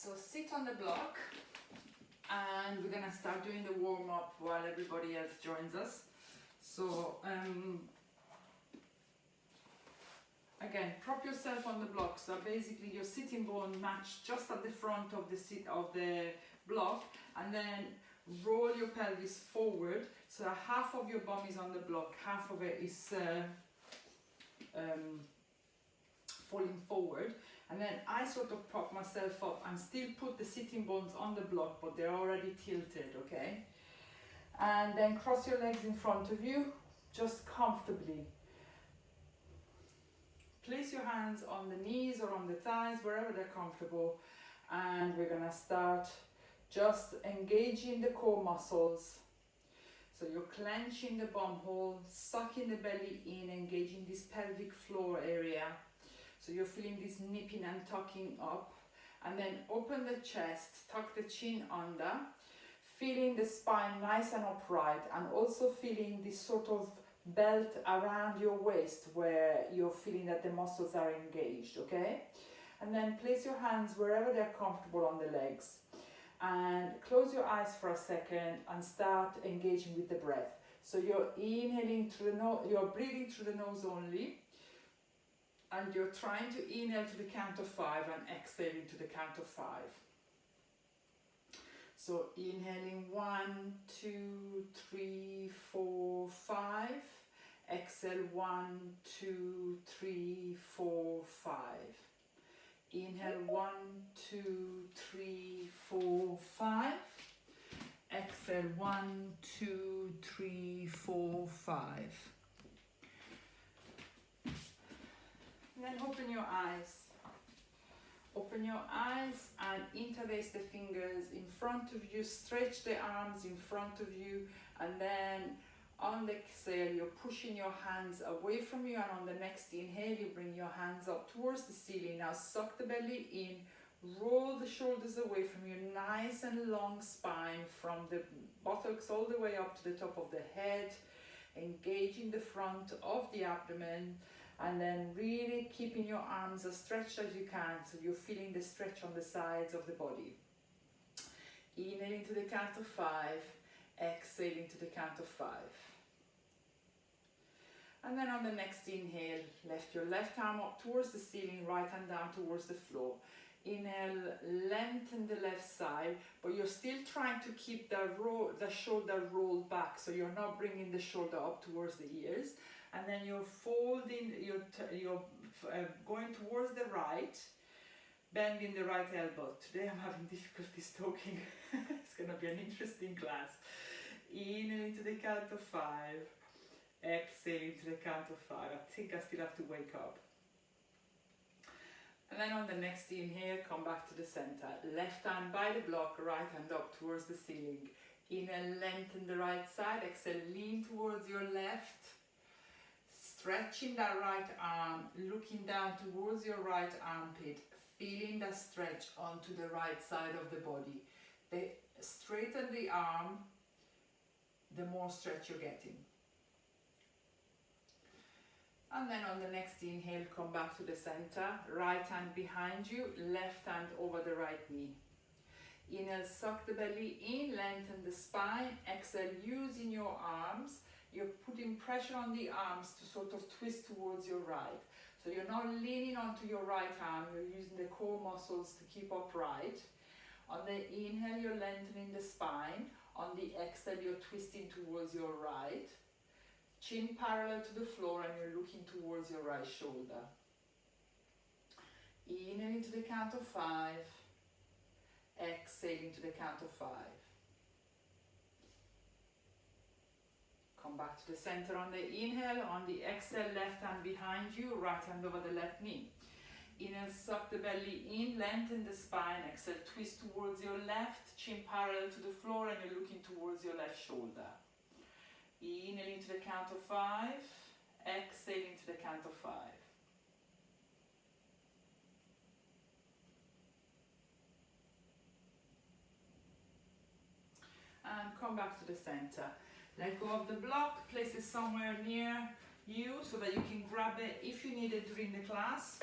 So sit on the block and we're gonna start doing the warm-up while everybody else joins us. So again, prop yourself on the block. So basically your sitting bone matched just at the front of the block, and then roll your pelvis forward so that half of your bum is on the block, half of it is falling forward. And then I sort of prop myself up and still put the sitting bones on the block, but they're already tilted, okay? And then cross your legs in front of you, just comfortably. Place your hands on the knees or on the thighs, wherever they're comfortable. And we're gonna start just engaging the core muscles. So you're clenching the bum hole, sucking the belly in, engaging this pelvic floor area. So you're feeling this nipping and tucking up, and then open the chest, tuck the chin under, feeling the spine nice and upright, and also feeling this sort of belt around your waist where you're feeling that the muscles are engaged, okay? And then place your hands wherever they're comfortable on the legs, and close your eyes for a second and start engaging with the breath. So you're inhaling through the nose, you're breathing through the nose only, and you're trying to inhale to the count of 5 and exhaling to the count of 5. So inhaling 1, 2, 3, 4, 5. Exhale 1, 2, 3, 4, 5. Inhale 1, 2, 3, 4, 5. Exhale 1, 2, 3, 4, 5. And then open your eyes. Open your eyes and interlace the fingers in front of you. Stretch the arms in front of you, and then on the exhale you're pushing your hands away from you, and on the next inhale you bring your hands up towards the ceiling. Now suck the belly in, roll the shoulders away from you, nice and long spine from the buttocks all the way up to the top of the head, engaging the front of the abdomen. And then really keeping your arms as stretched as you can, so you're feeling the stretch on the sides of the body. Inhaling to the count of 5, exhaling to the count of 5. And then on the next inhale, lift your left arm up towards the ceiling, right hand down towards the floor. Inhale, lengthen the left side, but you're still trying to keep the shoulder rolled back, so you're not bringing the shoulder up towards the ears. And then you're folding, you're going towards the right, bending the right elbow. Today I'm having difficulties talking. It's going to be an interesting class. Inhaling to the count of 5, exhaling to the count of 5. I think I still have to wake up. And then on the next inhale, come back to the center. Left hand by the block, right hand up towards the ceiling. Inhale, lengthen the right side. Exhale, lean towards your left. Stretching that right arm, looking down towards your right armpit, feeling that stretch onto the right side of the body. The straighten the arm, the more stretch you're getting. And then on the next inhale, come back to the center, right hand behind you, left hand over the right knee. Inhale, suck the belly in, lengthen the spine. Exhale, using your arms. You're putting pressure on the arms to sort of twist towards your right. So you're not leaning onto your right arm, you're using the core muscles to keep upright. On the inhale, you're lengthening the spine. On the exhale, you're twisting towards your right. Chin parallel to the floor, and you're looking towards your right shoulder. Inhaling to the count of 5. Exhaling to the count of 5. Come back to the center on the inhale. On the exhale, left hand behind you, right hand over the left knee. Inhale, suck the belly in, lengthen the spine. Exhale, twist towards your left, chin parallel to the floor, and you're looking towards your left shoulder. Inhaling to the count of 5, exhaling to the count of 5. And come back to the center. Let go of the block, place it somewhere near you so that you can grab it if you need it during the class.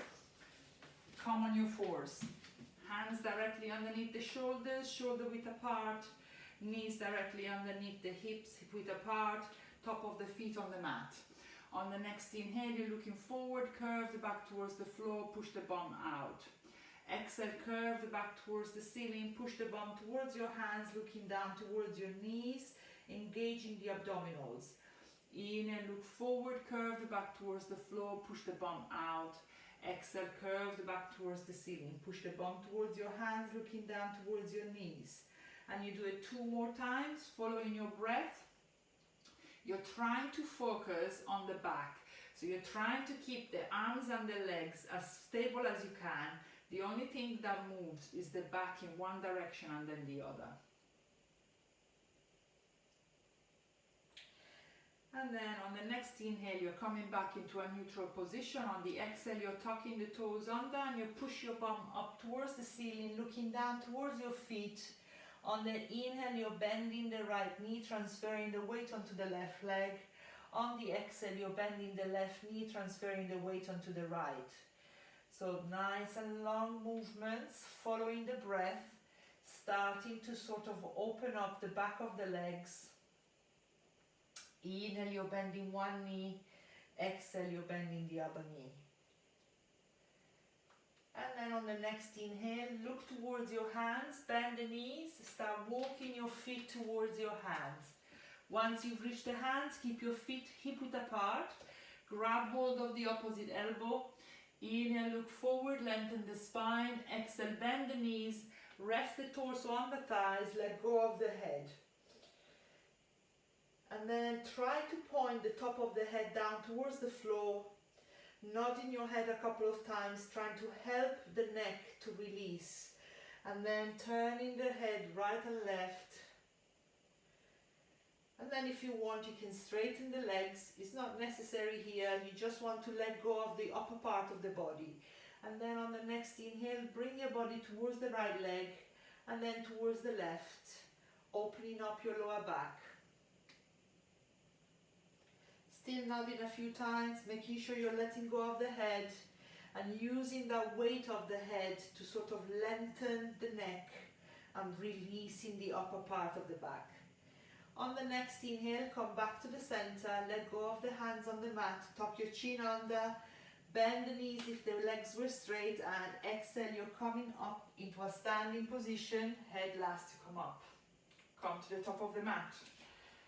Come on your fours. Hands hands directly underneath the shoulders, shoulder width apart, knees directly underneath the hips, hip width apart, top of the feet on the mat. On the next inhale, you're looking forward, curve the back towards the floor, push the bum out. Exhale, curve the back towards the ceiling, push the bum towards your hands, looking down towards your knees, engaging the abdominals. Inhale, look forward, curve the back towards the floor, push the bum out. Exhale, curve the back towards the ceiling, push the bum towards your hands, looking down towards your knees. And you do it 2 more times, following your breath. You're trying to focus on the back. So you're trying to keep the arms and the legs as stable as you can. The only thing that moves is the back in one direction and then the other. And then on the next inhale, you're coming back into a neutral position. On the exhale, you're tucking the toes under and you push your bum up towards the ceiling, looking down towards your feet. On the inhale, you're bending the right knee, transferring the weight onto the left leg. On the exhale, you're bending the left knee, transferring the weight onto the right. So nice and long movements, following the breath, starting to sort of open up the back of the legs. Inhale, you're bending one knee. Exhale, you're bending the other knee. And then on the next inhale, look towards your hands, bend the knees, start walking your feet towards your hands. Once you've reached the hands, keep your feet hip width apart. Grab hold of the opposite elbow. Inhale, look forward, lengthen the spine. Exhale, bend the knees, rest the torso on the thighs, let go of the head. And then try to point the top of the head down towards the floor. Nodding your head a couple of times, trying to help the neck to release. And then turning the head right and left. And then if you want, you can straighten the legs. It's not necessary here. You just want to let go of the upper part of the body. And then on the next inhale, bring your body towards the right leg and then towards the left, opening up your lower back. Still nodding a few times, making sure you're letting go of the head and using the weight of the head to sort of lengthen the neck and releasing the upper part of the back. On the next inhale, come back to the center, let go of the hands on the mat, tuck your chin under, bend the knees if the legs were straight, and exhale, you're coming up into a standing position, head last to come up. Come to the top of the mat.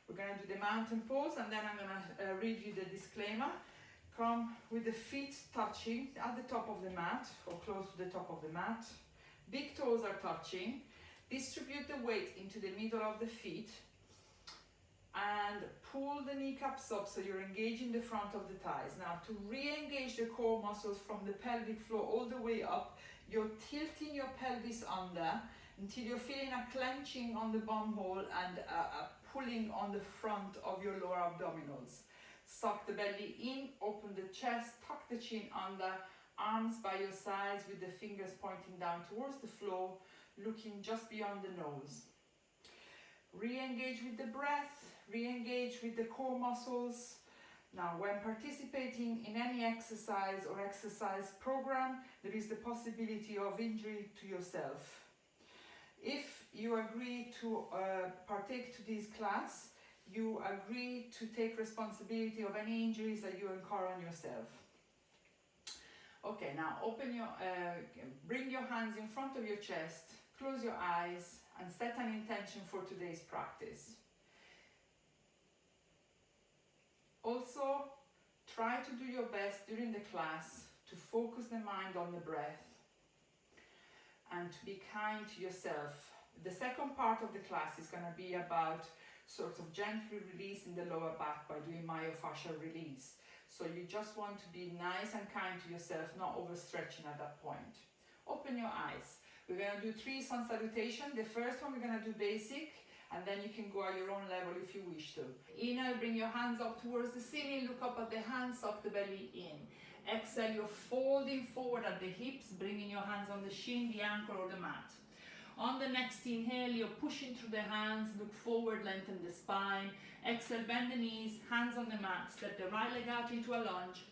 We're going to do the mountain pose and then I'm going to read you the disclaimer. Come with the feet touching at the top of the mat or close to the top of the mat. Big toes are touching. Distribute the weight into the middle of the feet and pull the kneecaps up so you're engaging the front of the thighs. Now to re-engage the core muscles from the pelvic floor all the way up, you're tilting your pelvis under until you're feeling a clenching on the bum hole and a pulling on the front of your lower abdominals. Suck the belly in, open the chest, tuck the chin under, arms by your sides with the fingers pointing down towards the floor, looking just beyond the nose. Re-engage with the breath, re-engage with the core muscles. Now, when participating in any exercise or exercise program, there is the possibility of injury to yourself. If you agree to partake to this class, you agree to take responsibility of any injuries that you incur on yourself. Okay, now bring your hands in front of your chest, close your eyes, and set an intention for today's practice. Also, try to do your best during the class to focus the mind on the breath and to be kind to yourself. The second part of the class is going to be about sort of gently releasing the lower back by doing myofascial release. So you just want to be nice and kind to yourself, not overstretching at that point. Open your eyes. We're going to do 3 sun salutation. The first one we're going to do basic, and then you can go at your own level if you wish to. Inhale, bring your hands up towards the ceiling, look up at the hands, suck the belly in. Exhale, you're folding forward at the hips, bringing your hands on the shin, the ankle or the mat. On the next inhale, you're pushing through the hands, look forward, lengthen the spine. Exhale, bend the knees, hands on the mat, step the right leg out into a lunge,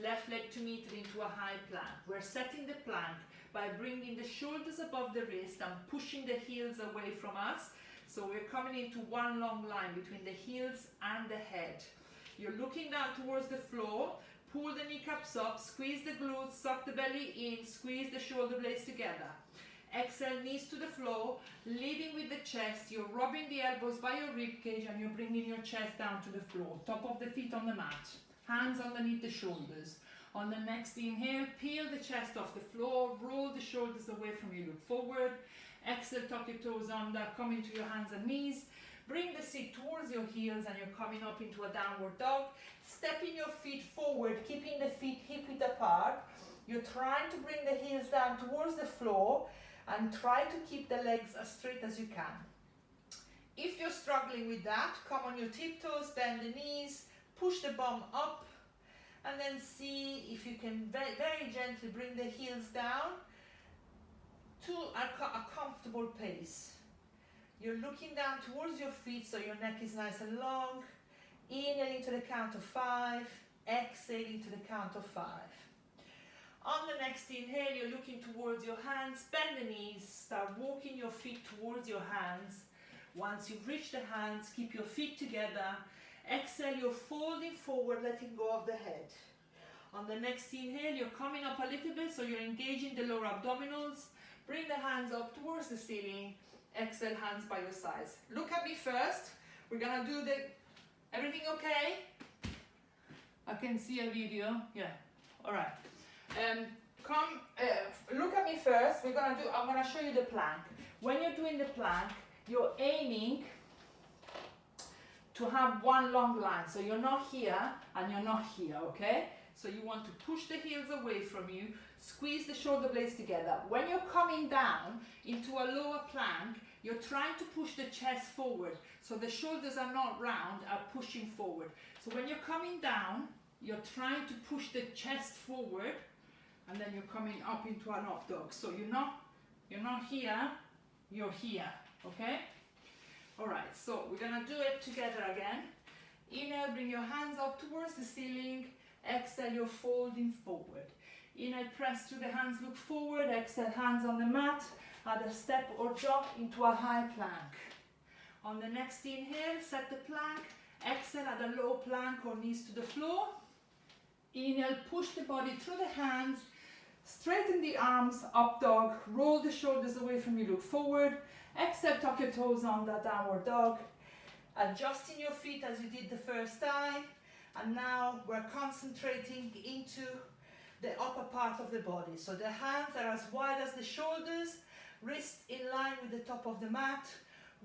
left leg to meet it into a high plank. We're setting the plank by bringing the shoulders above the wrist and pushing the heels away from us. So we're coming into one long line between the heels and the head. You're looking down towards the floor, pull the kneecaps up, squeeze the glutes, suck the belly in, squeeze the shoulder blades together. Exhale, knees to the floor, leading with the chest. You're rubbing the elbows by your rib cage and you're bringing your chest down to the floor. Top of the feet on the mat, hands underneath the shoulders. On the next inhale, peel the chest off the floor, roll the shoulders away from you, look forward. Exhale, tuck your toes under, come into your hands and knees. Bring the seat towards your heels and you're coming up into a downward dog. Stepping your feet forward, keeping the feet hip-width apart. You're trying to bring the heels down towards the floor and try to keep the legs as straight as you can. If you're struggling with that, come on your tiptoes, bend the knees, push the bum up, and then see if you can very gently bring the heels down to a comfortable pace. You're looking down towards your feet so your neck is nice and long. Inhaling to the count of 5, exhaling to the count of 5. On the next inhale, you're looking towards your hands, bend the knees, start walking your feet towards your hands. Once you've reached the hands, keep your feet together. Exhale, you're folding forward, letting go of the head. On the next inhale, you're coming up a little bit, so you're engaging the lower abdominals. Bring the hands up towards the ceiling. Exhale, hands by your sides. Look at me first. We're gonna do everything okay? I can see a video. Yeah, all right. Look at me first. I'm gonna show you the plank. When you're doing the plank, you're aiming to have one long line. So you're not here and you're not here, okay? So you want to push the heels away from you, squeeze the shoulder blades together. When you're coming down into a lower plank, you're trying to push the chest forward. So the shoulders are not round, are pushing forward. So when you're coming down, you're trying to push the chest forward, and then you're coming up into an up dog. So you're not here, you're here, okay? All right, so we're gonna do it together again. Inhale, bring your hands up towards the ceiling. Exhale, you're folding forward. Inhale, press through the hands, look forward. Exhale, hands on the mat. Add a step or jump into a high plank. On the next inhale, set the plank. Exhale, add a low plank or knees to the floor. Inhale, push the body through the hands. Straighten the arms, up dog. Roll the shoulders away from you, look forward. Exhale, tuck your toes under, downward dog. Adjusting your feet as you did the first time. And now we're concentrating into the upper part of the body. So the hands are as wide as the shoulders, wrists in line with the top of the mat.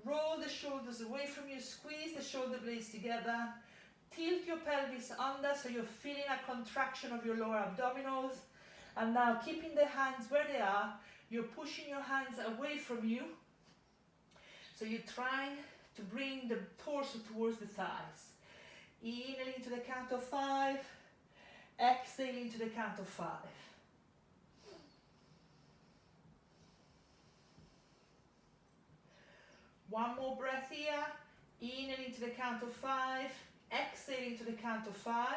Roll the shoulders away from you, squeeze the shoulder blades together. Tilt your pelvis under so you're feeling a contraction of your lower abdominals. And now keeping the hands where they are, you're pushing your hands away from you. So you're trying to bring the torso towards the thighs. Inhaling to the count of 5, exhaling to the count of 5. One more breath here. Inhaling to the count of 5, exhaling to the count of 5.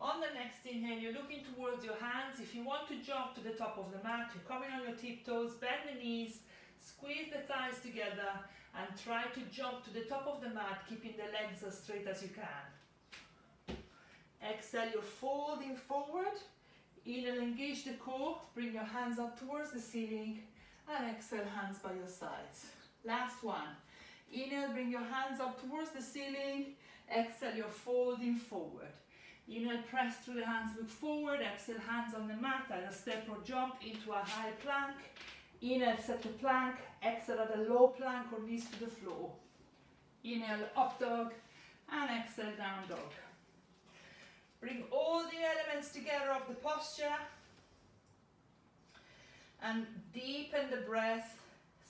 On the next inhale, you're looking towards your hands. If you want to jump to the top of the mat, you're coming on your tiptoes, bend the knees, squeeze the thighs together, and try to jump to the top of the mat, keeping the legs as straight as you can. Exhale, you're folding forward. Inhale, engage the core. Bring your hands up towards the ceiling. And exhale, hands by your sides. Last one. Inhale, bring your hands up towards the ceiling. Exhale, you're folding forward. Inhale, press through the hands, look forward. Exhale, hands on the mat. Add a step or jump into a high plank. Inhale, set the plank. Exhale, at a low plank or knees to the floor. Inhale, up dog. And exhale, down dog. Bring all the elements together of the posture and deepen the breath.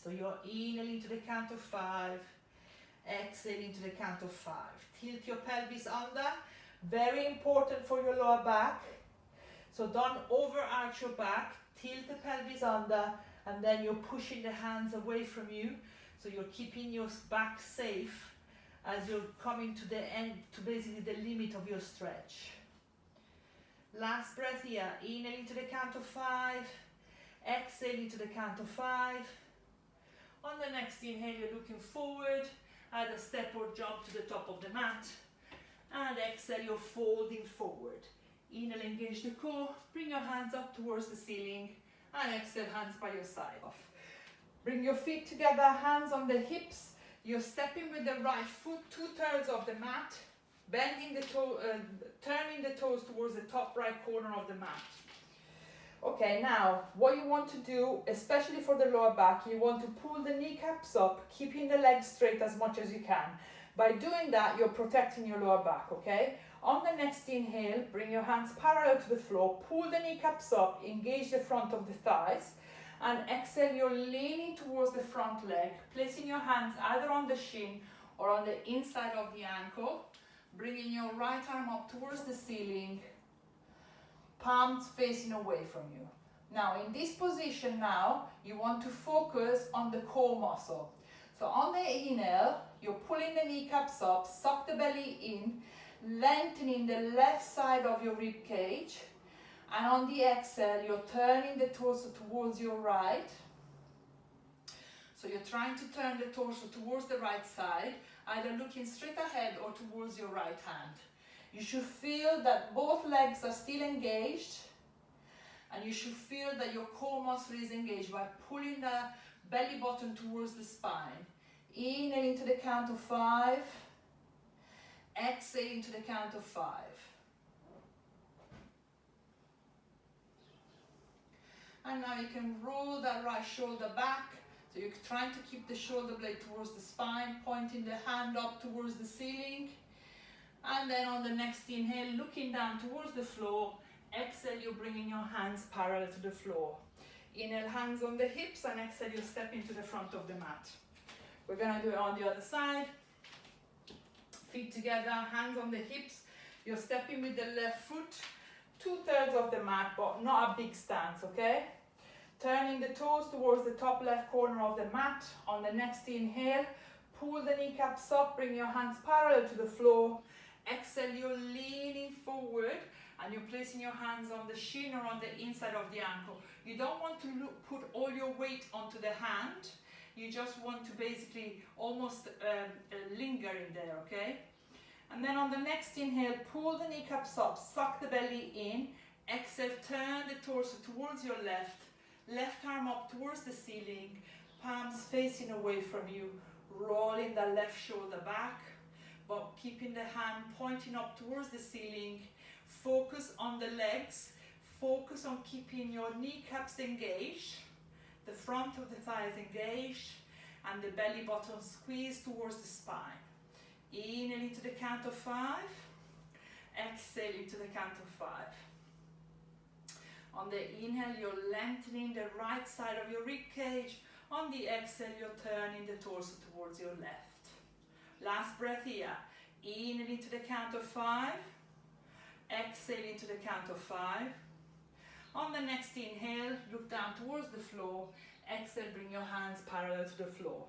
So you're inhaling to the count of 5, exhaling to the count of 5. Tilt your pelvis under, very important for your lower back. So don't overarch your back, tilt the pelvis under, and then you're pushing the hands away from you. So you're keeping your back safe as you're coming to the end, to basically the limit of your stretch. Last breath here, inhaling to the count of 5, Exhale into the count of 5. On the next inhale, you're looking forward, add a step or jump to the top of the mat. And exhale, you're folding forward. Inhale, engage the core, bring your hands up towards the ceiling, and exhale, hands by your side. Bring your feet together, hands on the hips. You're stepping with the right foot 2/3 of the mat, bending the toe, turning the toes towards the top right corner of the mat. Okay, now what you want to do, especially for the lower back, you want to pull the kneecaps up, keeping the legs straight as much as you can. By doing that, you're protecting your lower back, okay? On the next inhale, bring your hands parallel to the floor, pull the kneecaps up, engage the front of the thighs, and exhale, you're leaning towards the front leg, placing your hands either on the shin or on the inside of the ankle, bringing your right arm up towards the ceiling, palms facing away from you. Now, in this position now, you want to focus on the core muscle. So on the inhale, you're pulling the kneecaps up, suck the belly in, lengthening the left side of your rib cage. And on the exhale, you're turning the torso towards your right. So you're trying to turn the torso towards the right side, either looking straight ahead or towards your right hand. You should feel that both legs are still engaged, and you should feel that your core muscle is engaged by pulling the belly button towards the spine. Inhale into the count of 5. Exhale into the count of 5. And now you can roll that right shoulder back. So you're trying to keep the shoulder blade towards the spine, pointing the hand up towards the ceiling. And then on the next inhale, looking down towards the floor. Exhale, you're bringing your hands parallel to the floor. Inhale, hands on the hips, and exhale, you step into the front of the mat. We're gonna do it on the other side. Feet together, hands on the hips. You're stepping with the left foot 2/3 of the mat, but not a big stance, okay? Turning the toes towards the top left corner of the mat. On the next inhale, pull the kneecaps up, bring your hands parallel to the floor. Exhale, you're leaning forward and you're placing your hands on the shin or on the inside of the ankle. You don't want to put all your weight onto the hand. You just want to basically almost linger in there, okay? And then on the next inhale, pull the kneecaps up, suck the belly in. Exhale, turn the torso towards your left. Left arm up towards the ceiling, palms facing away from you, rolling the left shoulder back, but keeping the hand pointing up towards the ceiling. Focus on the legs, focus on keeping your kneecaps engaged, the front of the thighs engaged, and the belly button squeezed towards the spine. Inhale into the count of 5, exhale into the count of 5. On the inhale, you're lengthening the right side of your rib cage. On the exhale, you're turning the torso towards your left. Last breath here. Inhale into the count of 5. Exhale into the count of 5. On the next inhale, look down towards the floor. Exhale, bring your hands parallel to the floor.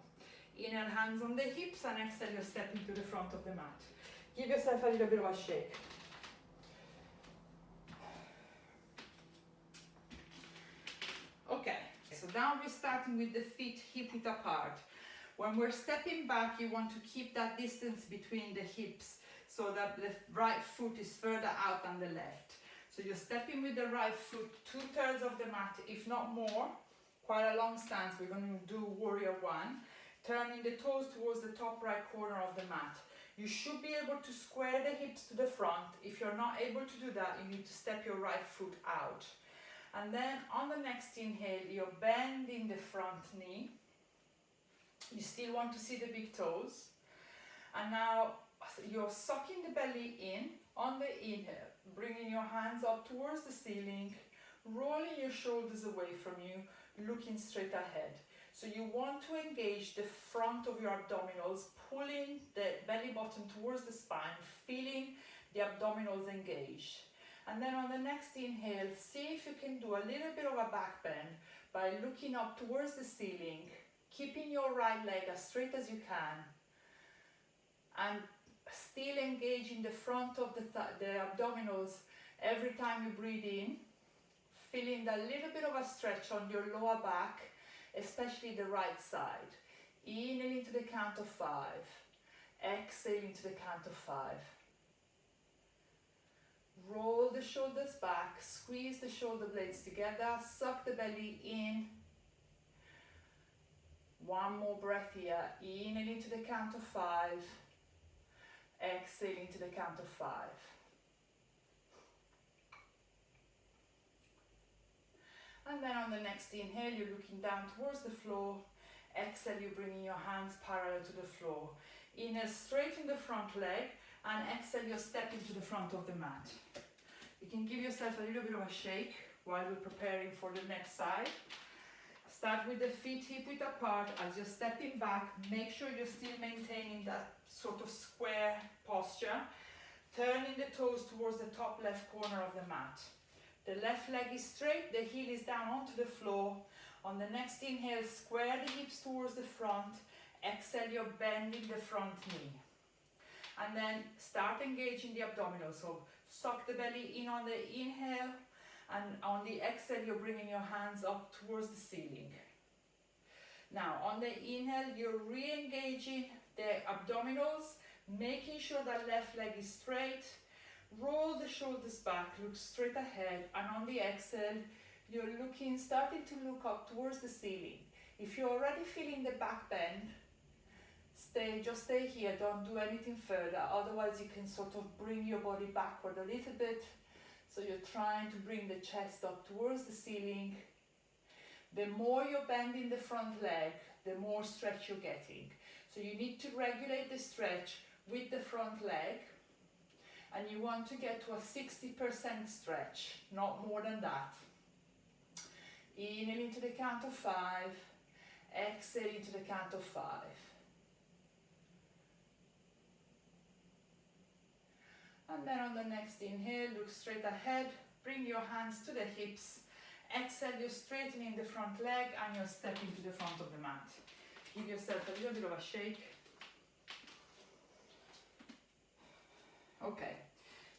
Inhale, hands on the hips, and exhale, you're stepping to the front of the mat. Give yourself a little bit of a shake. Okay, so now we're starting with the feet hip-width apart. When we're stepping back, you want to keep that distance between the hips so that the right foot is further out than the left. So you're stepping with the right foot 2/3 of the mat, if not more. Quite a long stance. We're going to do warrior 1. Turning the toes towards the top right corner of the mat. You should be able to square the hips to the front. If you're not able to do that, you need to step your right foot out. And then on the next inhale, you're bending the front knee. You still want to see the big toes. And now you're sucking the belly in on the inhale, bringing your hands up towards the ceiling, rolling your shoulders away from you, looking straight ahead. So you want to engage the front of your abdominals, pulling the belly button towards the spine, feeling the abdominals engaged. And then on the next inhale, see if you can do a little bit of a back bend by looking up towards the ceiling, keeping your right leg as straight as you can, and still engaging the front of the abdominals every time you breathe in, feeling a little bit of a stretch on your lower back, especially the right side. Inhale into the count of 5. Exhale into the count of 5. Roll the shoulders back, squeeze the shoulder blades together, suck the belly in. One more breath here. Inhale into the count of 5. Exhale into the count of 5. And then on the next inhale, you're looking down towards the floor. Exhale, you're bringing your hands parallel to the floor. Inhale, straighten the front leg, and exhale, you're stepping to the front of the mat. You can give yourself a little bit of a shake while we're preparing for the next side. Start with the feet hip-width apart as you're stepping back. Make sure you're still maintaining that sort of square posture. Turning the toes towards the top left corner of the mat. The left leg is straight, the heel is down onto the floor. On the next inhale, square the hips towards the front. Exhale, you're bending the front knee. And then start engaging the abdominals. So suck the belly in on the inhale, and on the exhale, you're bringing your hands up towards the ceiling. Now, on the inhale, you're re-engaging the abdominals, making sure that left leg is straight. Roll the shoulders back, look straight ahead, and on the exhale, you're starting to look up towards the ceiling. If you're already feeling the back bend, just stay here, don't do anything further, otherwise you can sort of bring your body backward a little bit. So you're trying to bring the chest up towards the ceiling. The more you're bending the front leg, the more stretch you're getting. So you need to regulate the stretch with the front leg, and you want to get to a 60% stretch, not more than that. Inhale into the count of 5, exhale into the count of 5. And then on the next inhale, look straight ahead, bring your hands to the hips. Exhale, you're straightening the front leg and you're stepping to the front of the mat. Give yourself a little bit of a shake. Okay,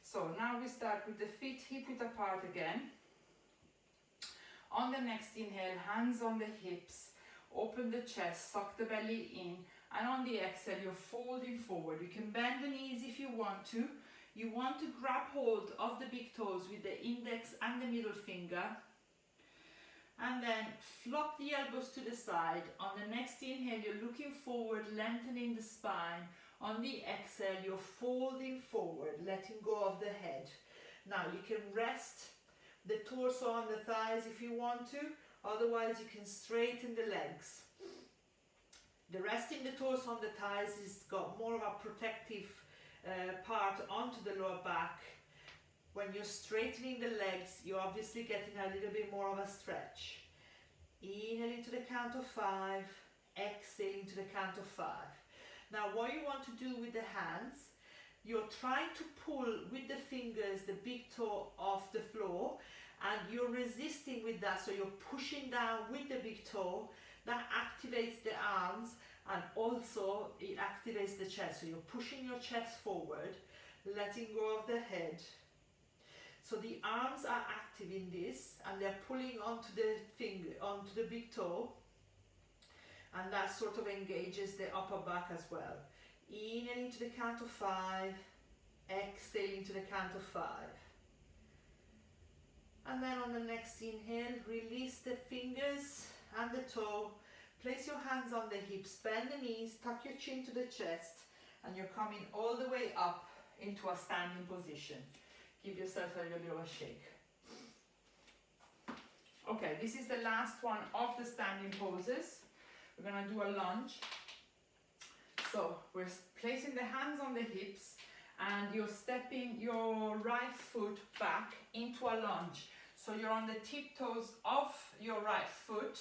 so now we start with the feet hip-width apart again. On the next inhale, hands on the hips, open the chest, suck the belly in, and on the exhale, you're folding forward. You can bend the knees if you want to. You want to grab hold of the big toes with the index and the middle finger. And then flop the elbows to the side. On the next inhale, you're looking forward, lengthening the spine. On the exhale, you're folding forward, letting go of the head. Now you can rest the torso on the thighs if you want to. Otherwise, you can straighten the legs. The resting the torso on the thighs has got more of a protective part onto the lower back. When you're straightening the legs, you're obviously getting a little bit more of a stretch. Inhale into the count of 5, exhale into the count of 5. Now what you want to do with the hands, you're trying to pull with the fingers the big toe off the floor, and you're resisting with that, so you're pushing down with the big toe. That activates the arms, and also it activates the chest. So you're pushing your chest forward, letting go of the head. So the arms are active in this, and they're pulling onto the big toe, and that sort of engages the upper back as well. Inhale into the count of 5, exhale into the count of 5. And then on the next inhale, release the fingers and the toe. Place your hands on the hips, bend the knees, tuck your chin to the chest, and you're coming all the way up into a standing position. Give yourself a little bit of a shake. Okay, this is the last one of the standing poses. We're going to do a lunge. So we're placing the hands on the hips, and you're stepping your right foot back into a lunge. So you're on the tiptoes of your right foot.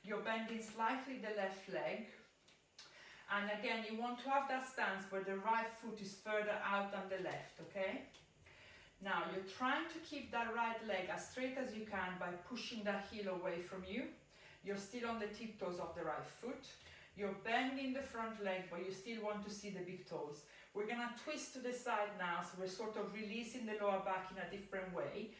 You're bending slightly the left leg. And again, you want to have that stance where the right foot is further out than the left, okay? Now, you're trying to keep that right leg as straight as you can by pushing that heel away from you. You're still on the tiptoes of the right foot. You're bending the front leg, but you still want to see the big toes. We're gonna twist to the side now, so we're sort of releasing the lower back in a different way.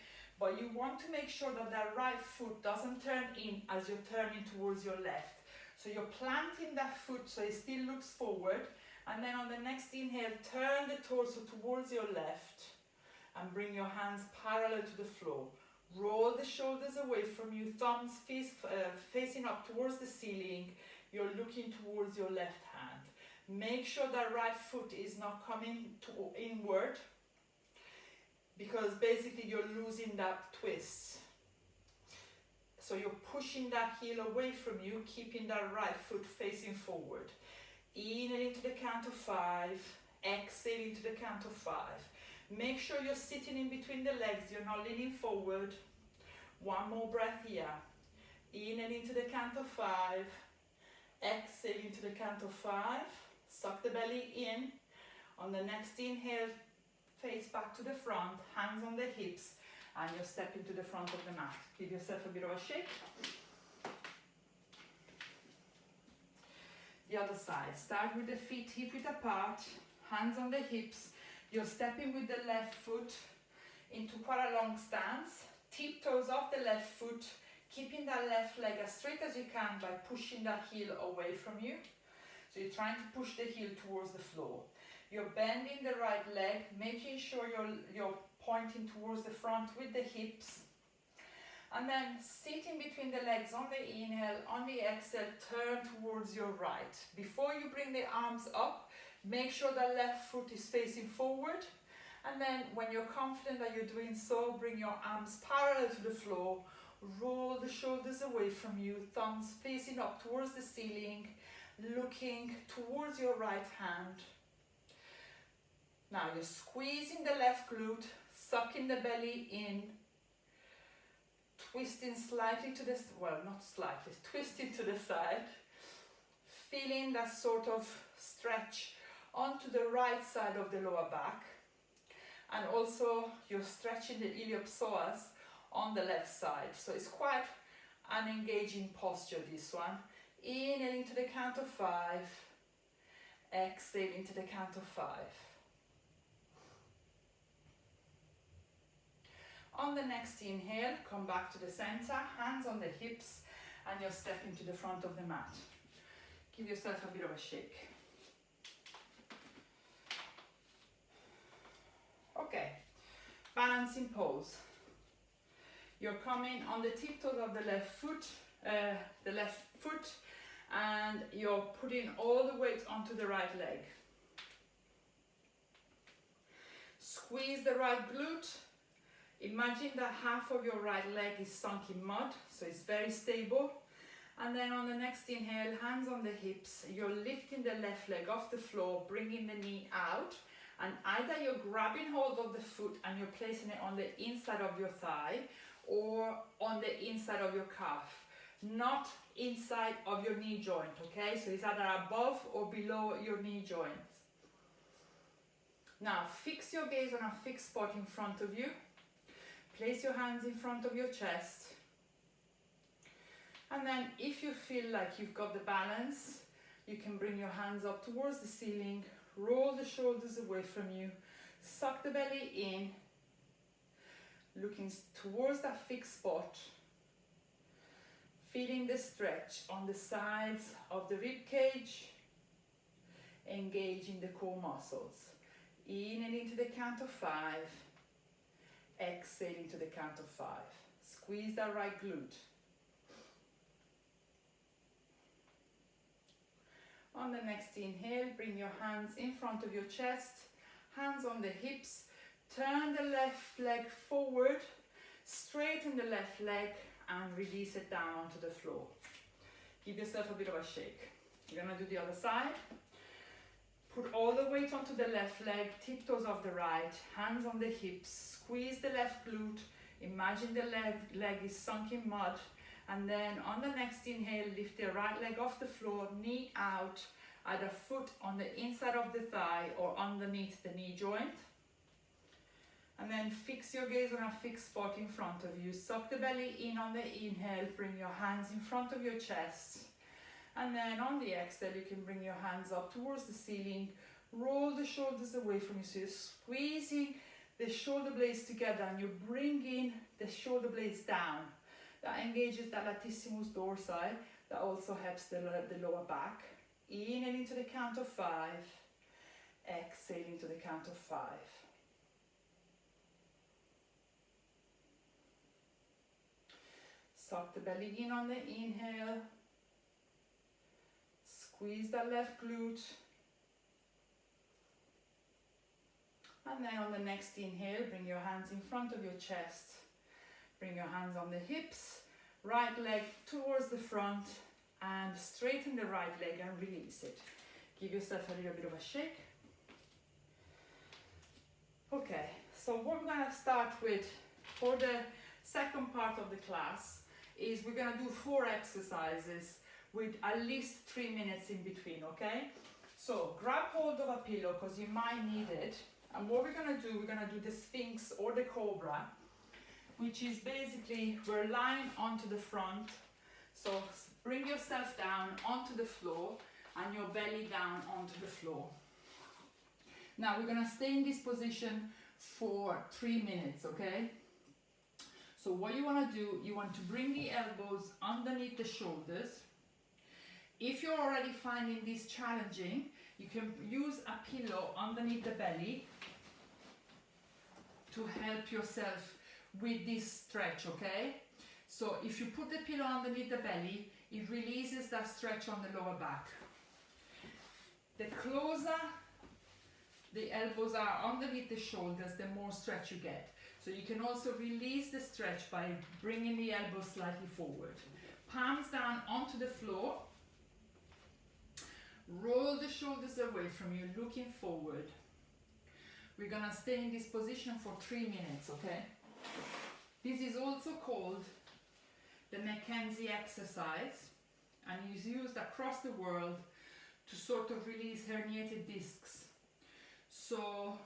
but you want to make sure that that right foot doesn't turn in as you're turning towards your left. So you're planting that foot so it still looks forward, and then on the next inhale, turn the torso towards your left and bring your hands parallel to the floor. Roll the shoulders away from you, thumbs facing up towards the ceiling. You're looking towards your left hand. Make sure that right foot is not coming inward, because basically you're losing that twist. So you're pushing that heel away from you, keeping that right foot facing forward. Inhale into the count of 5, exhale into the count of 5. Make sure you're sitting in between the legs, you're not leaning forward. One more breath here. Inhale into the count of 5, exhale into the count of 5. Suck the belly in. On the next inhale, face back to the front, hands on the hips, and you step into the front of the mat. Give yourself a bit of a shake. The other side. Start with the feet hip width apart, hands on the hips. You're stepping with the left foot into quite a long stance. Tiptoes off the left foot, keeping that left leg as straight as you can by pushing that heel away from you. So you're trying to push the heel towards the floor. You're bending the right leg, making sure you're pointing towards the front with the hips. And then sitting between the legs on the inhale, on the exhale, turn towards your right. Before you bring the arms up, make sure the left foot is facing forward. And then when you're confident that you're doing so, bring your arms parallel to the floor. Roll the shoulders away from you, thumbs facing up towards the ceiling, looking towards your right hand. Now you're squeezing the left glute, sucking the belly in, twisting slightly to the, well, not slightly, twisting to the side, feeling that sort of stretch onto the right side of the lower back. And also you're stretching the iliopsoas on the left side. So it's quite an engaging posture, this one. Inhale into the count of 5, exhale into the count of 5. On the next inhale, come back to the center, hands on the hips, and you're stepping to the front of the mat. Give yourself a bit of a shake. Okay, balancing pose. You're coming on the tiptoes of the left foot, and you're putting all the weight onto the right leg. Squeeze the right glute. Imagine that half of your right leg is sunk in mud, so it's very stable. And then on the next inhale, hands on the hips, you're lifting the left leg off the floor, bringing the knee out, and either you're grabbing hold of the foot and you're placing it on the inside of your thigh or on the inside of your calf, not inside of your knee joint, okay? So it's either above or below your knee joints. Now fix your gaze on a fixed spot in front of you. Place your hands in front of your chest. And then if you feel like you've got the balance, you can bring your hands up towards the ceiling, roll the shoulders away from you, suck the belly in, looking towards that fixed spot, feeling the stretch on the sides of the rib cage, engaging the core muscles. Inhale into the count of 5. Exhale into the count of 5. Squeeze that right glute. On the next inhale, bring your hands in front of your chest, hands on the hips, turn the left leg forward, straighten the left leg and release it down onto the floor. Give yourself a bit of a shake. You're gonna do the other side. Put all the weight onto the left leg, tiptoes of the right, hands on the hips, squeeze the left glute, imagine the leg is sunk in mud, and then on the next inhale, lift the right leg off the floor, knee out, either foot on the inside of the thigh or underneath the knee joint. And then fix your gaze on a fixed spot in front of you. Suck the belly in on the inhale, bring your hands in front of your chest. And then on the exhale, you can bring your hands up towards the ceiling, roll the shoulders away from you. So you're squeezing the shoulder blades together and you're bringing the shoulder blades down. That engages the latissimus dorsi. That also helps the lower back. Inhale into the count of 5. Exhale into the count of 5. Suck the belly in on the inhale. Squeeze the left glute. And then on the next inhale, bring your hands in front of your chest. Bring your hands on the hips. Right leg towards the front. And straighten the right leg and release it. Give yourself a little bit of a shake. Okay, so what we're going to start with for the second part of the class is we're going to do 4 exercises with at least 3 minutes in between, okay? So grab hold of a pillow because you might need it. And what we're going to do the Sphinx or the Cobra, which is basically we're lying onto the front. So bring yourself down onto the floor and your belly down onto the floor. Now we're going to stay in this position for 3 minutes, okay? So what you want to do, you want to bring the elbows underneath the shoulders. If you're already finding this challenging, you can use a pillow underneath the belly to help yourself with this stretch, okay? So if you put the pillow underneath the belly, it releases that stretch on the lower back. The closer the elbows are underneath the shoulders, the more stretch you get. So you can also release the stretch by bringing the elbows slightly forward. Palms down onto the floor. Roll the shoulders away from you, looking forward. We're gonna stay in this position for 3 minutes, okay? This is also called the Mackenzie exercise and is used across the world to sort of release herniated discs. So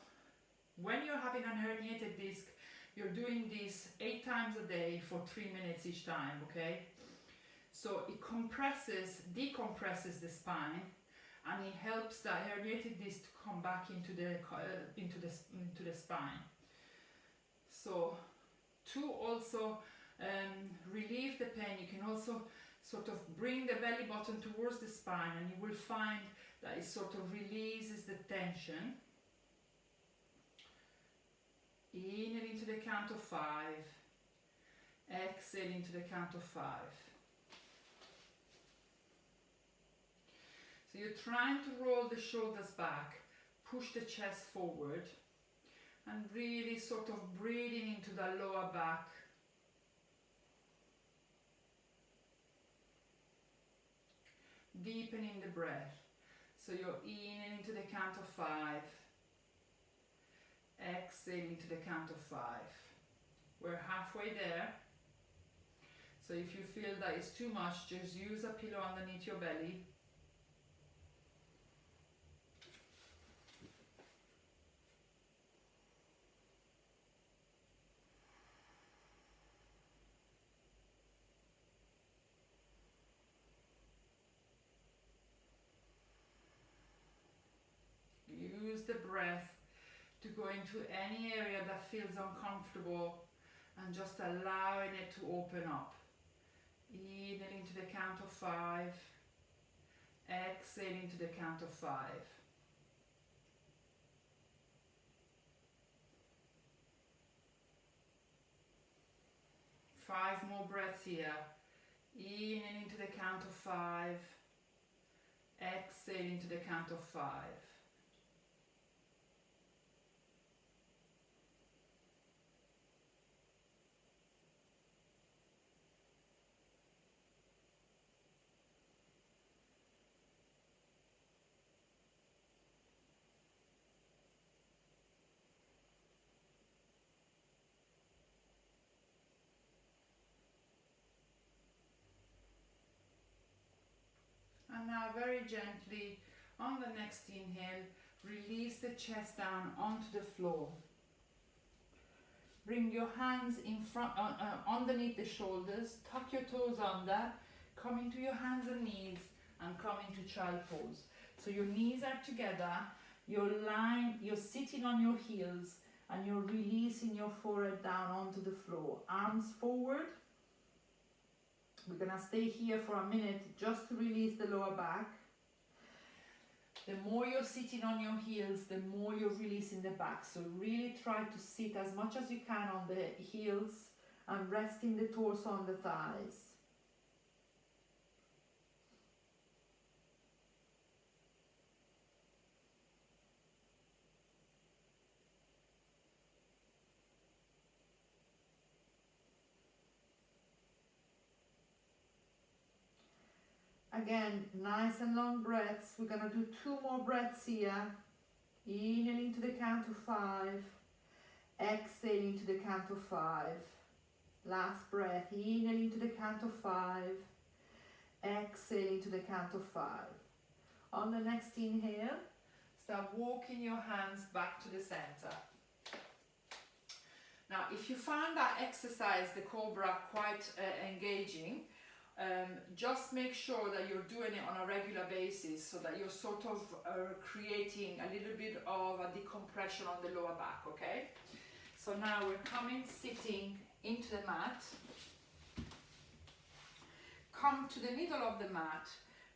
when you're having a herniated disc, you're doing this 8 times a day for 3 minutes each time, okay? So it decompresses the spine, and it helps the herniated disc to come back into the spine. So to also relieve the pain, you can also sort of bring the belly button towards the spine, and you will find that it sort of releases the tension. Inhale into the count of 5. Exhale into the count of 5. So you're trying to roll the shoulders back, push the chest forward, and really sort of breathing into the lower back. Deepening the breath. So you're inhaling into the count of 5. Exhaling to the count of 5. We're halfway there. So if you feel that it's too much, just use a pillow underneath your belly. Use the breath to go into any area that feels uncomfortable and just allowing it to open up. Inhaling to the count of 5. Exhaling to the count of 5. Five more breaths here. Inhaling to the count of 5. Exhaling to the count of 5. And now very gently, on the next inhale, release the chest down onto the floor. Bring your hands in front, underneath the shoulders, tuck your toes under, come into your hands and knees, and come into child pose. So your knees are together, you're sitting on your heels, and you're releasing your forehead down onto the floor. Arms forward. We're gonna stay here for a minute just to release the lower back. The more you're sitting on your heels, the more you're releasing the back. So really try to sit as much as you can on the heels and resting the torso on the thighs. Again, nice and long breaths. We're gonna do 2 more breaths here. Inhaling to the count of 5. Exhaling to the count of 5. Last breath. Inhaling to the count of 5. Exhaling to the count of 5. On the next inhale, start walking your hands back to the center. Now, if you found that exercise, the Cobra, quite engaging, just make sure that you're doing it on a regular basis so that you're sort of creating a little bit of a decompression on the lower back, okay? So now we're sitting into the mat. Come to the middle of the mat,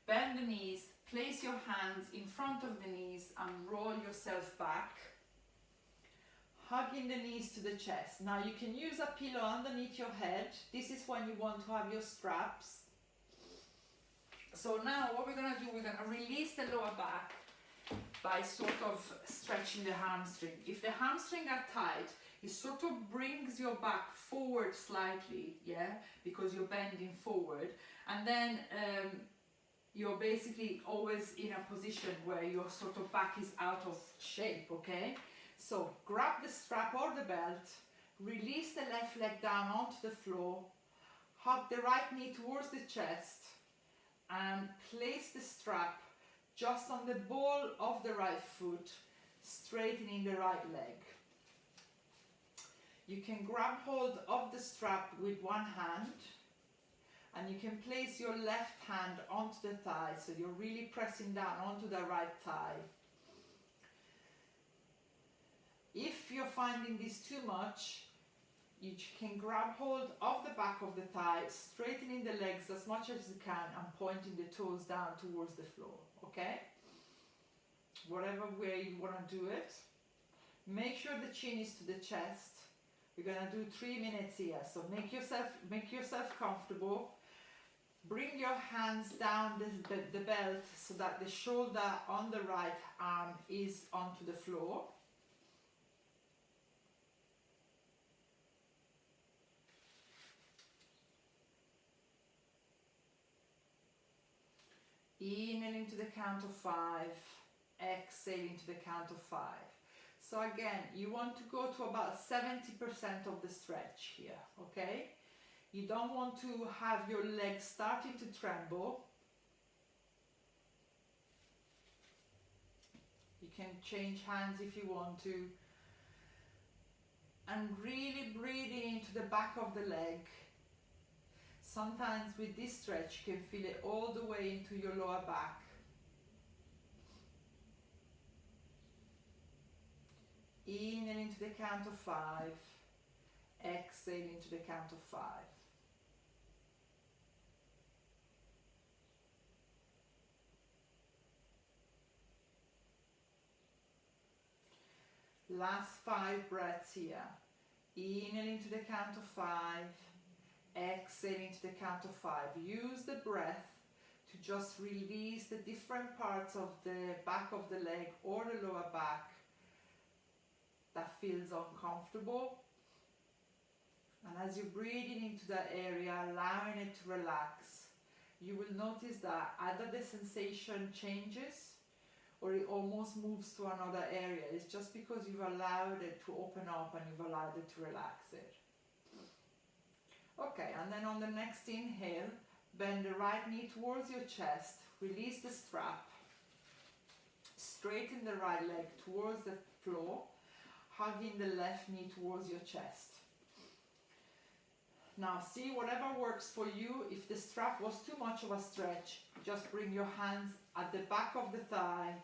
bend the knees, place your hands in front of the knees and roll yourself back. Hugging the knees to the chest. Now you can use a pillow underneath your head. This is when you want to have your straps. So now what we're going to do, we're going to release the lower back by sort of stretching the hamstring. If the hamstring are tight, it sort of brings your back forward slightly, yeah, because you're bending forward. And then you're basically always in a position where your sort of back is out of shape, okay? So grab the strap or the belt, release the left leg down onto the floor, hug the right knee towards the chest, and place the strap just on the ball of the right foot, straightening the right leg. You can grab hold of the strap with one hand, and you can place your left hand onto the thigh, so you're really pressing down onto the right thigh. If you're finding this too much, you can grab hold of the back of the thigh, straightening the legs as much as you can and pointing the toes down towards the floor, okay? Whatever way you want to do it. Make sure the chin is to the chest. We're going to do 3 minutes here, so make yourself comfortable. Bring your hands down the belt so that the shoulder on the right arm is onto the floor. Inhaling to the count of 5, exhaling to the count of 5. So again, you want to go to about 70% of the stretch here, okay? You don't want to have your legs starting to tremble. You can change hands if you want to. And really breathing into the back of the leg. Sometimes with this stretch, you can feel it all the way into your lower back. Inhaling to the count of 5, exhaling to the count of 5. Last 5 breaths here. Inhaling to the count of 5, exhaling to the count of 5. Use the breath to just release the different parts of the back of the leg or the lower back that feels uncomfortable. And as you're breathing into that area, allowing it to relax, you will notice that either the sensation changes or it almost moves to another area. It's just because you've allowed it to open up and you've allowed it to relax it. Okay, and then on the next inhale, bend the right knee towards your chest, release the strap, straighten the right leg towards the floor, hugging the left knee towards your chest. Now see, whatever works for you. If the strap was too much of a stretch, just bring your hands at the back of the thigh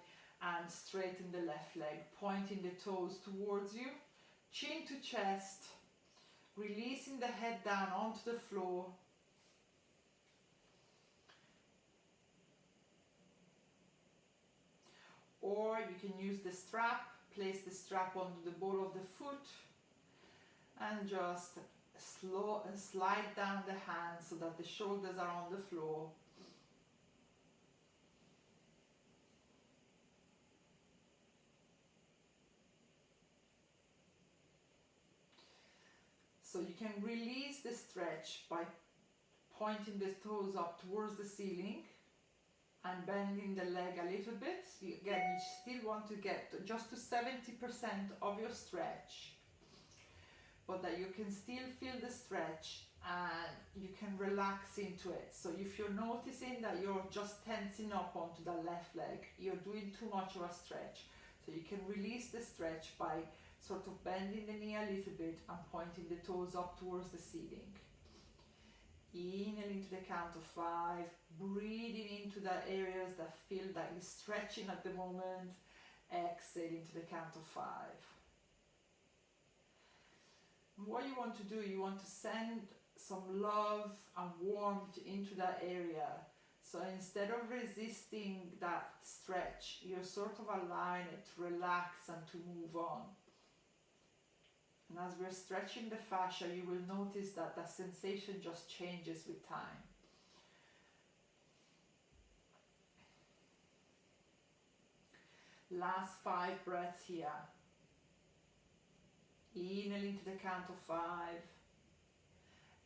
and straighten the left leg, pointing the toes towards you, chin to chest, releasing the head down onto the floor. Or you can use the strap, place the strap onto the ball of the foot and just slide down the hands so that the shoulders are on the floor. So you can release the stretch by pointing the toes up towards the ceiling and bending the leg a little bit. Again, you still want to get just to 70% of your stretch, but that you can still feel the stretch and you can relax into it. So if you're noticing that you're just tensing up onto the left leg, you're doing too much of a stretch. So you can release the stretch by sort of bending the knee a little bit and pointing the toes up towards the ceiling. Inhaling to the count of 5, breathing into the areas that feel that you're stretching at the moment. Exhaling to the count of 5. And what you want to do, you want to send some love and warmth into that area. So instead of resisting that stretch, you're sort of allowing it to relax and to move on. And as we're stretching the fascia, you will notice that the sensation just changes with time. Last 5 breaths here. Inhaling to the count of 5.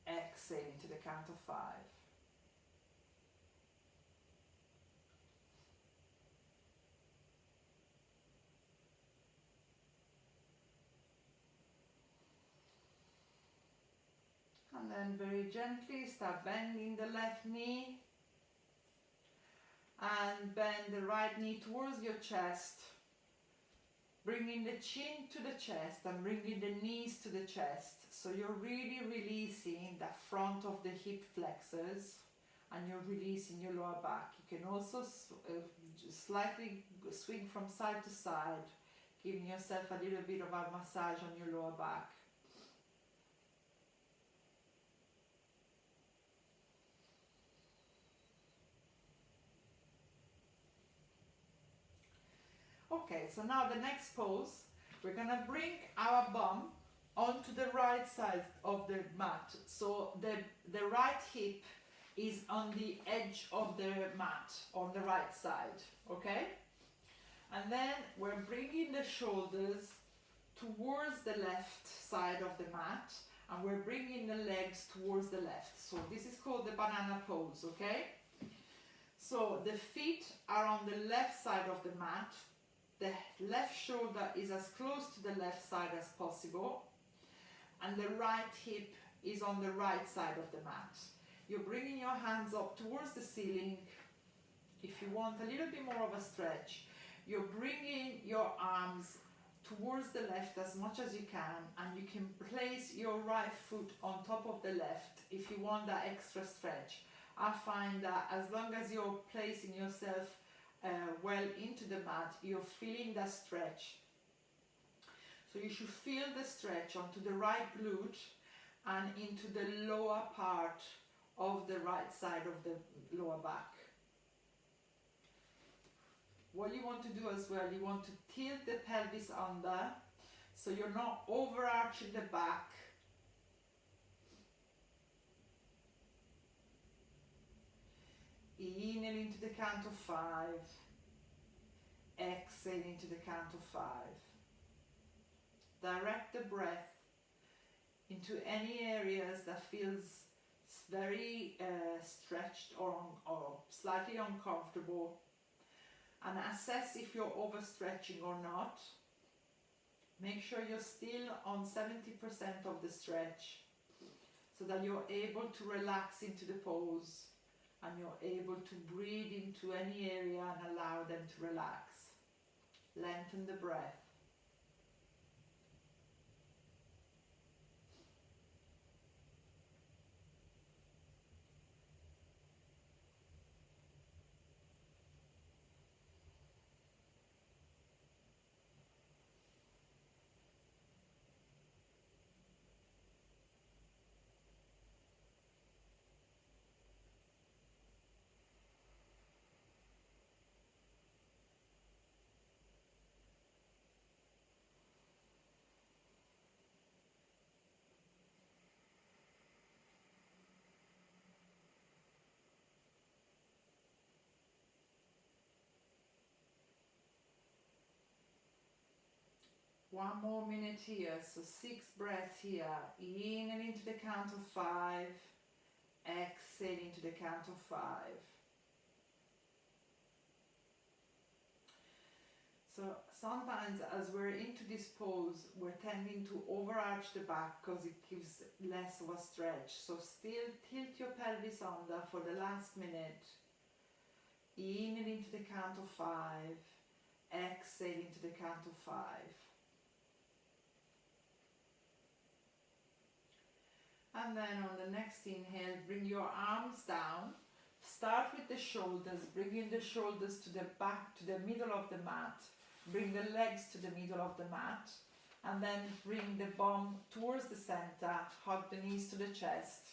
Exhaling to the count of 5. And then very gently start bending the left knee and bend the right knee towards your chest, bringing the chin to the chest and bringing the knees to the chest. So you're really releasing the front of the hip flexors and you're releasing your lower back. You can also slightly swing from side to side, giving yourself a little bit of a massage on your lower back. Okay, so now the next pose, we're gonna bring our bum onto the right side of the mat. So the right hip is on the edge of the mat, on the right side, okay? And then we're bringing the shoulders towards the left side of the mat, and we're bringing the legs towards the left. So this is called the banana pose, okay? So the feet are on the left side of the mat. The left shoulder is as close to the left side as possible, and the right hip is on the right side of the mat. You're bringing your hands up towards the ceiling. If you want a little bit more of a stretch, you're bringing your arms towards the left as much as you can, and you can place your right foot on top of the left if you want that extra stretch. I find that as long as you're placing yourself well into the mat, you're feeling that stretch. So you should feel the stretch onto the right glute and into the lower part of the right side of the lower back. What you want to do as well, you want to tilt the pelvis under so you're not overarching the back. Inhaling to the count of 5. Exhaling to the count of 5. Direct the breath into any areas that feels very stretched or slightly uncomfortable, and assess if you're overstretching or not. Make sure you're still on 70% of the stretch so that you're able to relax into the pose and you're able to breathe into any area and allow them to relax. Lengthen the breath. One more minute here, so 6 breaths here. Inhale into the count of 5, exhale into the count of 5. So sometimes as we're into this pose, we're tending to overarch the back because it gives less of a stretch. So still tilt your pelvis under for the last minute. Inhale into the count of 5, exhale into the count of 5. And then on the next inhale, bring your arms down. Start with the shoulders, bringing the shoulders to the back, to the middle of the mat. Bring the legs to the middle of the mat. And then bring the bum towards the center. Hug the knees to the chest.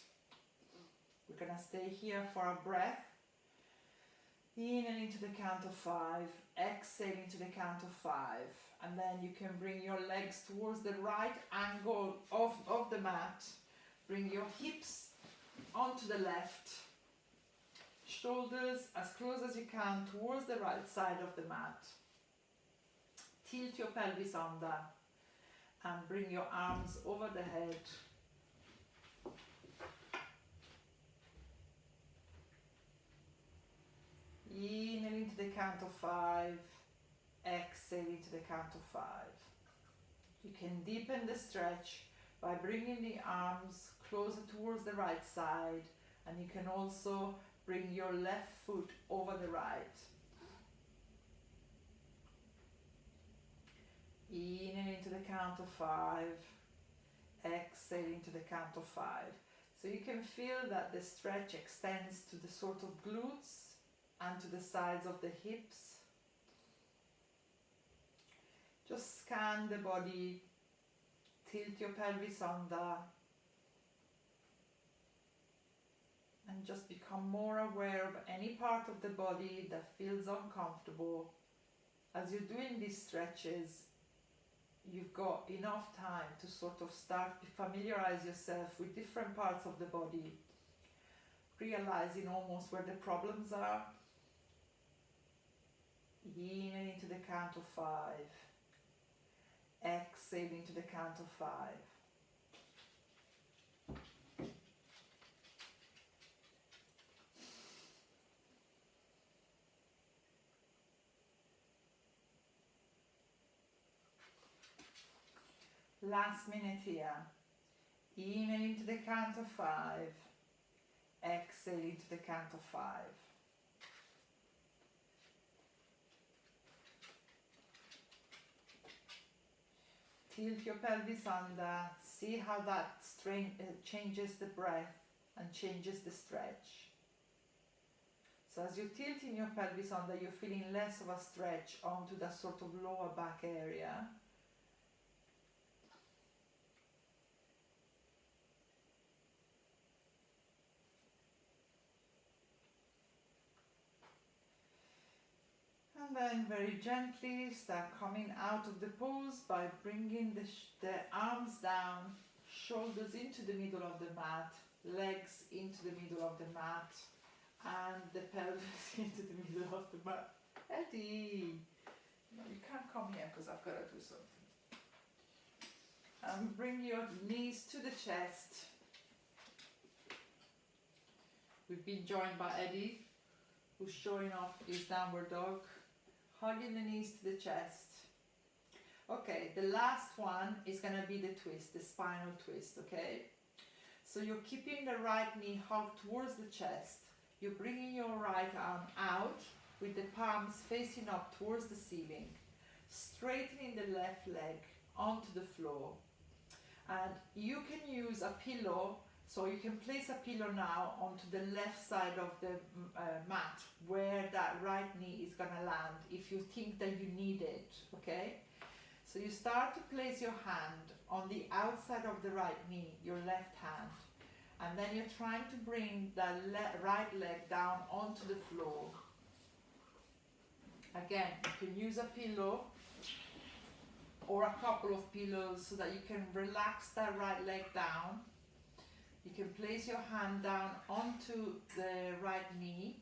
We're going to stay here for a breath. Inhale into the count of 5. Exhale into the count of 5. And then you can bring your legs towards the right angle of the mat. Bring your hips onto the left. Shoulders as close as you can towards the right side of the mat. Tilt your pelvis under and bring your arms over the head. Inhale into the count of 5. Exhale into the count of 5. You can deepen the stretch by bringing the arms closer towards the right side, and you can also bring your left foot over the right. Inhale into the count of 5, exhale into the count of 5. So you can feel that the stretch extends to the sort of glutes and to the sides of the hips. Just scan the body, tilt your pelvis under, and just become more aware of any part of the body that feels uncomfortable. As you're doing these stretches, you've got enough time to sort of start to familiarize yourself with different parts of the body, realizing almost where the problems are. Inhale into the count of 5. Exhale into the count of 5. Last minute here. Inhale into the count of 5. Exhale into the count of 5. Tilt your pelvis under. See how that changes the breath and changes the stretch. So as you're tilting your pelvis under, you're feeling less of a stretch onto that sort of lower back area. And then very gently start coming out of the pose by bringing the arms down, shoulders into the middle of the mat, legs into the middle of the mat, and the pelvis into the middle of the mat. Eddie, no, you can't come here because I've got to do something. And bring your knees to the chest. We've been joined by Eddie, who's showing off his downward dog. Hugging the knees to the chest. Okay, the last one is going to be the twist, the spinal twist, okay? So you're keeping the right knee hugged towards the chest. You're bringing your right arm out with the palms facing up towards the ceiling. Straightening the left leg onto the floor. And you can use a pillow. So you can place a pillow now onto the left side of the mat where that right knee is going to land if you think that you need it, okay? So you start to place your hand on the outside of the right knee, your left hand, and then you're trying to bring the right leg down onto the floor. Again, you can use a pillow or a couple of pillows so that you can relax that right leg down. You can place your hand down onto the right knee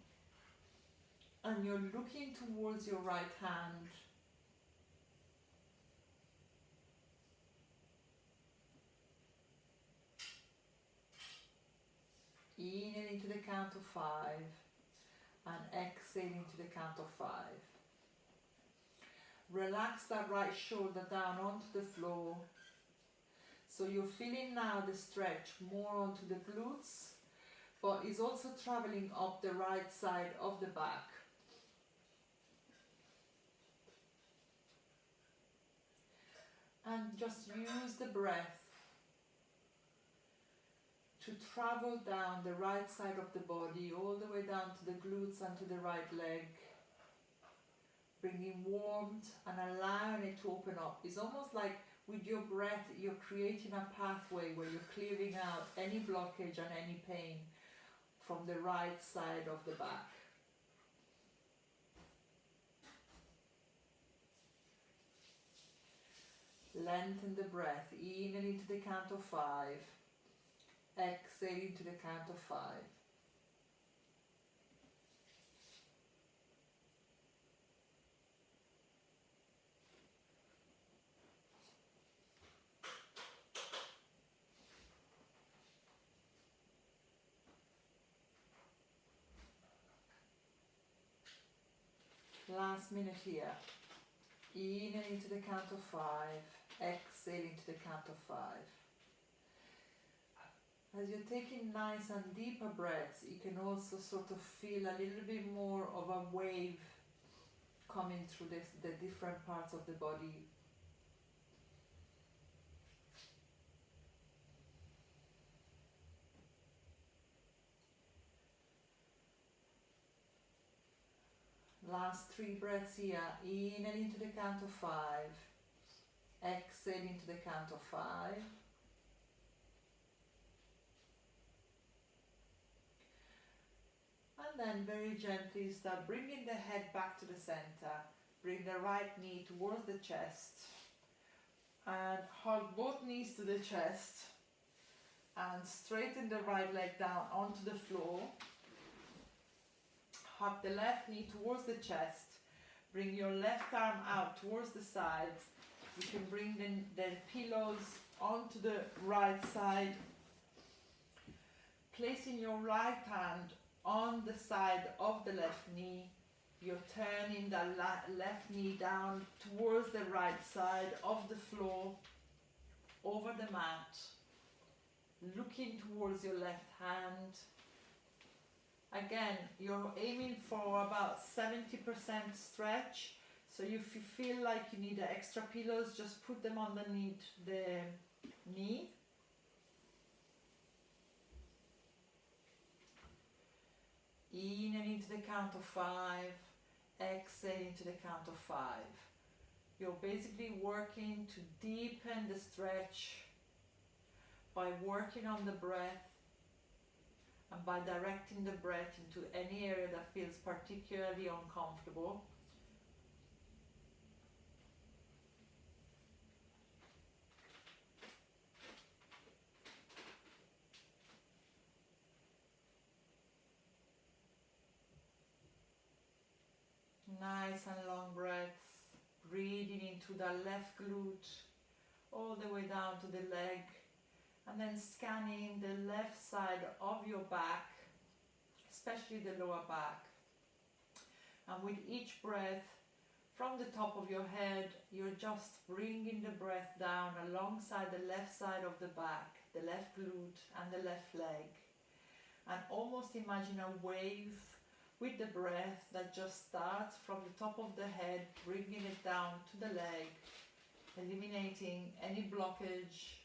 and you're looking towards your right hand. Inhaling to the count of 5 and exhaling to the count of 5. Relax that right shoulder down onto the floor. So you're feeling now the stretch more onto the glutes, but it's also traveling up the right side of the back. And just use the breath to travel down the right side of the body, all the way down to the glutes and to the right leg, bringing warmth and allowing it to open up. It's almost like with your breath, you're creating a pathway where you're clearing out any blockage and any pain from the right side of the back. Lengthen the breath, inhaling to the count of 5, exhaling to the count of 5. Last minute here. Inhaling to the count of 5, exhaling to the count of 5. As you're taking nice and deeper breaths, you can also sort of feel a little bit more of a wave coming through the different parts of the body. Last 3 breaths here. Inhaling to the count of 5, exhaling to the count of 5. And then very gently start bringing the head back to the center. Bring the right knee towards the chest and hug both knees to the chest and straighten the right leg down onto the floor. Hug the left knee towards the chest. Bring your left arm out towards the sides. You can bring the pillows onto the right side. Placing your right hand on the side of the left knee. You're turning the left knee down towards the right side of the floor, over the mat. Looking towards your left hand. Again, you're aiming for about 70% stretch. So if you feel like you need extra pillows, just put them underneath the knee. Inhaling to the count of 5, exhaling to the count of 5. You're basically working to deepen the stretch by working on the breath and by directing the breath into any area that feels particularly uncomfortable. Nice and long breaths, breathing into the left glute, all the way down to the leg, and then scanning the left side of your back, especially the lower back. And with each breath, from the top of your head, you're just bringing the breath down alongside the left side of the back, the left glute and the left leg. And almost imagine a wave with the breath that just starts from the top of the head, bringing it down to the leg, eliminating any blockage.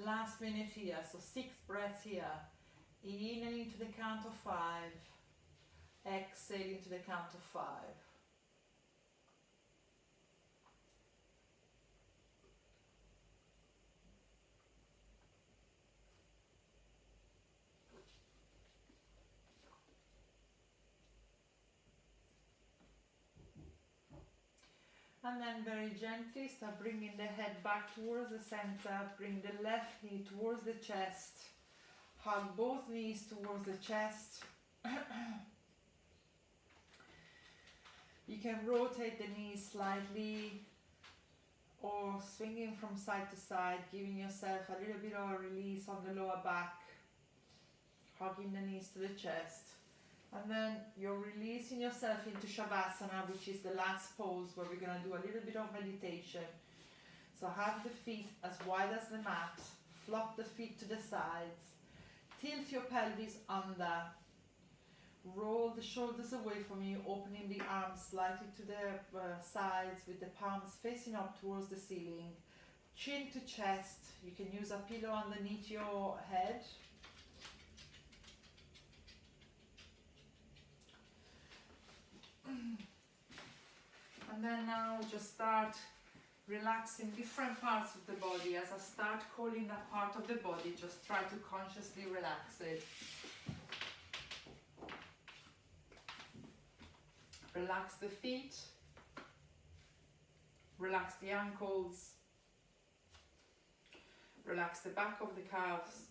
Last minute here, so 6 breaths here. Inhaling to the count of 5, exhaling to the count of 5. And then very gently start bringing the head back towards the center. Bring the left knee towards the chest. Hug both knees towards the chest. You can rotate the knees slightly or swinging from side to side, giving yourself a little bit of a release on the lower back, hugging the knees to the chest. And then you're releasing yourself into Shavasana, which is the last pose where we're going to do a little bit of meditation. So have the feet as wide as the mat, flop the feet to the sides, tilt your pelvis under, roll the shoulders away from you, opening the arms slightly to the sides with the palms facing up towards the ceiling, chin to chest. You can use a pillow underneath your head. And then now just start relaxing different parts of the body. As I start calling that part of the body, just try to consciously relax it. Relax the feet, relax the ankles, relax the back of the calves,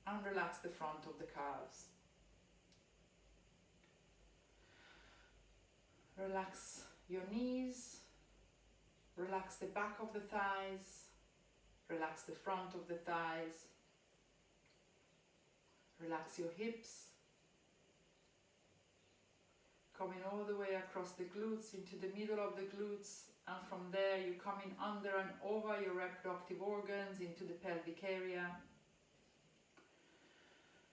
and relax the front of the calves. Relax your knees, relax the back of the thighs, relax the front of the thighs, relax your hips, coming all the way across the glutes into the middle of the glutes, and from there you're coming under and over your reproductive organs into the pelvic area.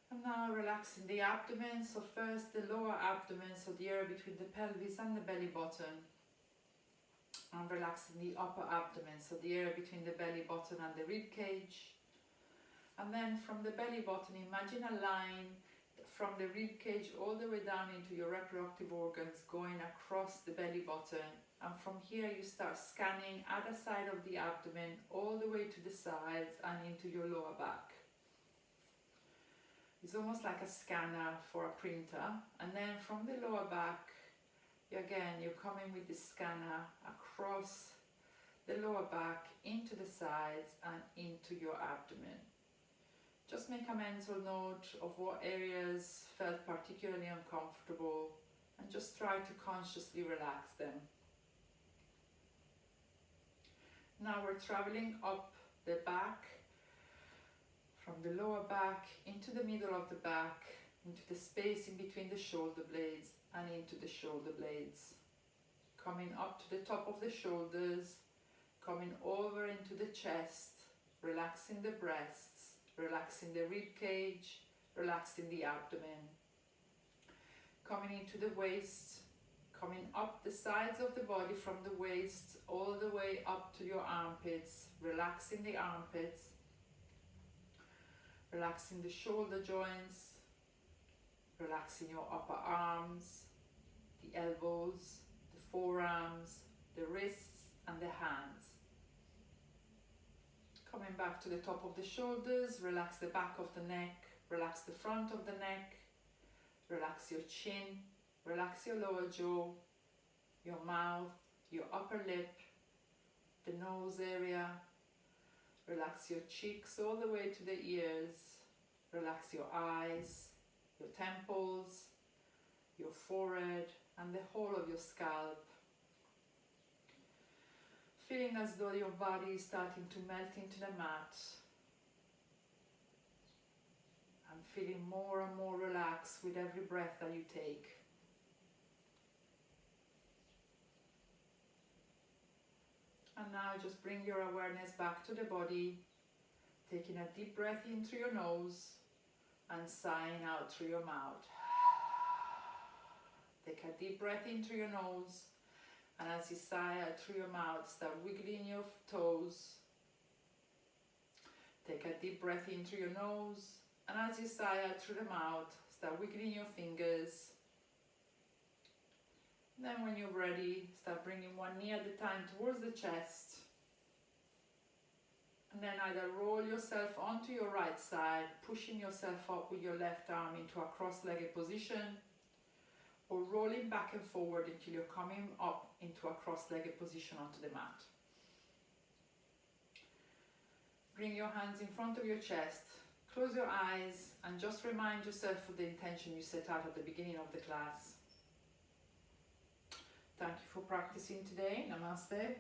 And now relaxing the abdomen, so first the lower abdomen, so the area between the pelvis and the belly button, and relaxing the upper abdomen, so the area between the belly button and the rib cage. And then from the belly button, imagine a line from the rib cage all the way down into your reproductive organs, going across the belly button, and from here you start scanning either side of the abdomen all the way to the sides and into your lower back. It's almost like a scanner for a printer. And then from the lower back, again you're coming with the scanner across the lower back into the sides and into your abdomen. Just make a mental note of what areas felt particularly uncomfortable and just try to consciously relax them. Now we're traveling up the back, from the lower back into the middle of the back, into the space in between the shoulder blades and into the shoulder blades. Coming up to the top of the shoulders, coming over into the chest, relaxing the breasts, relaxing the rib cage, relaxing the abdomen. Coming into the waist, coming up the sides of the body from the waist all the way up to your armpits, relaxing the armpits, relaxing the shoulder joints, relaxing your upper arms, the elbows, the forearms, the wrists and the hands. Coming back to the top of the shoulders, relax the back of the neck, relax the front of the neck, relax your chin, relax your lower jaw, your mouth, your upper lip, the nose area. Relax your cheeks all the way to the ears. Relax your eyes, your temples, your forehead, and the whole of your scalp. Feeling as though your body is starting to melt into the mat. And feeling more and more relaxed with every breath that you take. And now just bring your awareness back to the body, taking a deep breath in through your nose and sighing out through your mouth. Take a deep breath in through your nose, and as you sigh out through your mouth, start wiggling your toes. Take a deep breath in through your nose, and as you sigh out through the mouth, start wiggling your fingers. Then when you're ready, start bringing one knee at a time towards the chest. And then either roll yourself onto your right side, pushing yourself up with your left arm into a cross-legged position, or rolling back and forward until you're coming up into a cross-legged position onto the mat. Bring your hands in front of your chest, close your eyes, and just remind yourself of the intention you set out at the beginning of the class. Thank you for practicing today. Namaste.